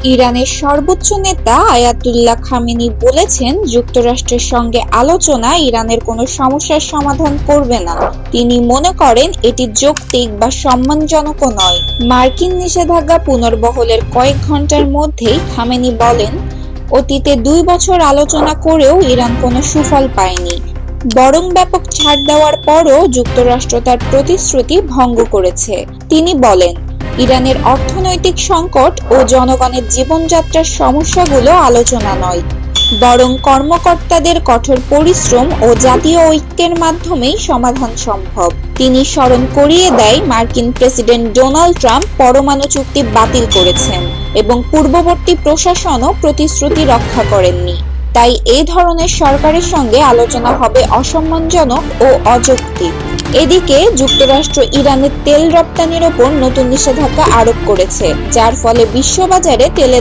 ইরানের সর্বোচ্চ নেতা আয়াতুল্লাহ খামেনি বলেছেন, যুক্তরাষ্ট্রের সঙ্গে আলোচনা ইরানের কোনো সমস্যার সমাধান করবে না। তিনি মনে করেন এটি যৌক্তিক বা সম্মানজনকও নয়। মার্কিন নিষেধাজ্ঞা পুনর্বহলের কয়েক ঘন্টার মধ্যেই খামেনি বলেন, অতীতে 2 বছর আলোচনা করেও ইরান কোনো সুফল পায়নি। বরং ব্যাপক ছাড় দেওয়ার পরও যুক্তরাষ্ট্র তার প্রতিশ্রুতি ভঙ্গ করেছে। তিনি বলেন, ইরানের অর্থনৈতিক সংকট ও জনগণের জীবনযাত্রার সমস্যাগুলো আলোচনা নয়, বরং কর্মকর্তাদের কঠোর পরিশ্রম ও জাতীয় ঐক্যের মাধ্যমেই সমাধান সম্ভব। তিনি স্মরণ করিয়ে দেয়, মার্কিন প্রেসিডেন্ট ডোনাল্ড ট্রাম্প পরমাণু চুক্তি বাতিল করেছেন এবং পূর্ববর্তী প্রশাসনও প্রতিশ্রুতি রক্ষা করেননি। তাই এই ধরনের সরকারের সঙ্গে আলোচনা হবে অসম্মানজনক ও অযৌক্তিক। এদিকে যুক্তরাষ্ট্র ইরানের তেল রপ্তানির ওপর নতুন নিষেধাজ্ঞা আরোপ করেছে, যার ফলে বিশ্ববাজারে তেলের